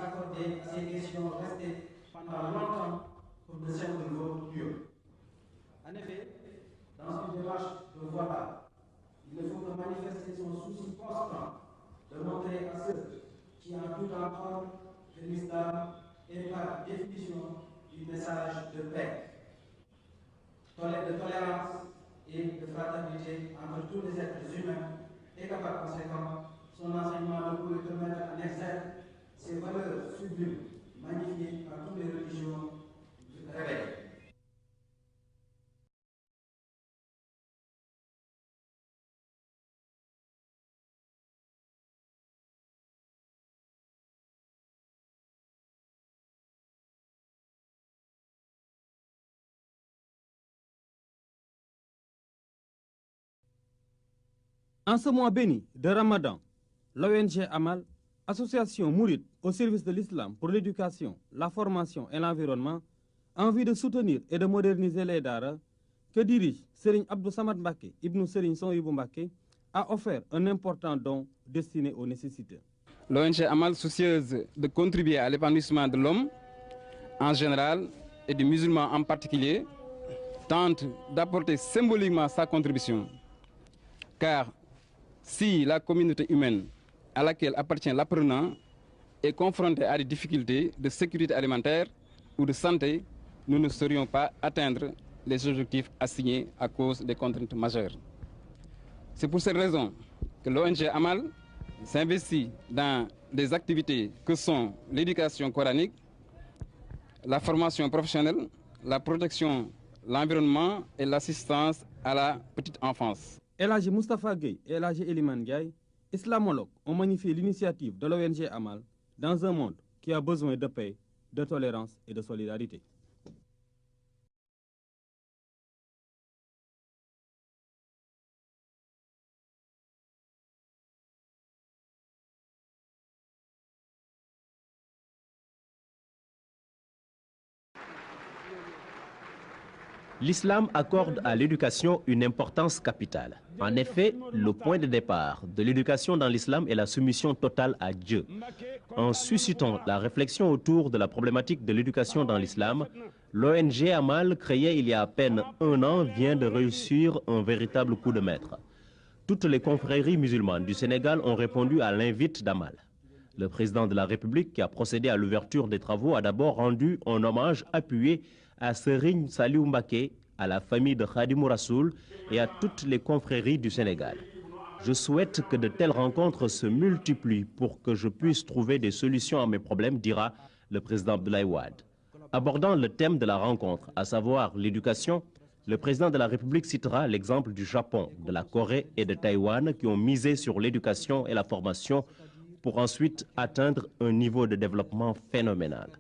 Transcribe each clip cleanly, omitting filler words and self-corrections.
accordé à ces questions restées pendant longtemps pour de simples votes pieux. En effet, dans une démarche de voilà, il ne faut que manifester son souci constant de montrer à ceux qui en tout entendent que l'islam est par définition du message de paix, de tolérance et de fraternité entre tous les êtres humains, et que par conséquent, son enseignement ne pouvait que mettre en exergue ces valeurs sublimes, magnifiées par toutes les religions révélées. En ce mois béni de Ramadan, l'ONG Amal, association mouride au service de l'islam pour l'éducation, la formation et l'environnement, a envie de soutenir et de moderniser les daara que dirige Serigne Abdou Samad Mbacké, Ibn Serigne Souhaïbou Mbacké, a offert un important don destiné aux nécessiteux. L'ONG Amal, soucieuse de contribuer à l'épanouissement de l'homme en général et des musulmans en particulier, tente d'apporter symboliquement sa contribution. Car si la communauté humaine à laquelle appartient l'apprenant est confrontée à des difficultés de sécurité alimentaire ou de santé, nous ne saurions pas atteindre les objectifs assignés à cause des contraintes majeures. C'est pour cette raison que l'ONG Amal s'investit dans des activités que sont l'éducation coranique, la formation professionnelle, la protection, l'environnement et l'assistance à la petite enfance. El Hadji Moustapha Gueye et El Hadji Eliman Ndiaye, islamologues, ont magnifié l'initiative de l'ONG Amal dans un monde qui a besoin de paix, de tolérance et de solidarité. L'islam accorde à l'éducation une importance capitale. En effet, le point de départ de l'éducation dans l'islam est la soumission totale à Dieu. En suscitant la réflexion autour de la problématique de l'éducation dans l'islam, l'ONG Amal, créée il y a à peine un an, vient de réussir un véritable coup de maître. Toutes les confréries musulmanes du Sénégal ont répondu à l'invite d'Amal. Le président de la République, qui a procédé à l'ouverture des travaux, a d'abord rendu un hommage appuyé à Serigne Saliou Mbacké, à la famille de Khadimou Rassoul et à toutes les confréries du Sénégal. Je souhaite que de telles rencontres se multiplient pour que je puisse trouver des solutions à mes problèmes, dira le président Abdoulaye Wade. Abordant le thème de la rencontre, à savoir l'éducation, le président de la République citera l'exemple du Japon, de la Corée et de Taïwan qui ont misé sur l'éducation et la formation pour ensuite atteindre un niveau de développement phénoménal.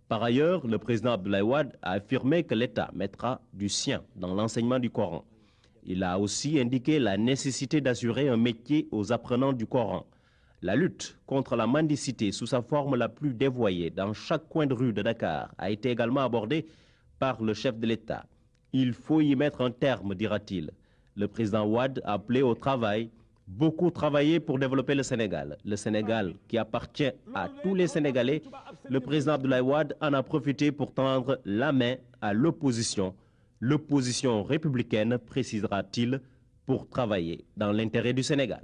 Par ailleurs, le président Abdoulaye Wade a affirmé que l'État mettra du sien dans l'enseignement du Coran. Il a aussi indiqué la nécessité d'assurer un métier aux apprenants du Coran. La lutte contre la mendicité sous sa forme la plus dévoyée dans chaque coin de rue de Dakar a été également abordée par le chef de l'État. Il faut y mettre un terme, dira-t-il. Le président Wade a appelé au travail. Beaucoup travaillé pour développer le Sénégal qui appartient à tous les Sénégalais. Le président Abdoulaye Wade en a profité pour tendre la main à l'opposition. L'opposition républicaine, précisera-t-il, pour travailler dans l'intérêt du Sénégal.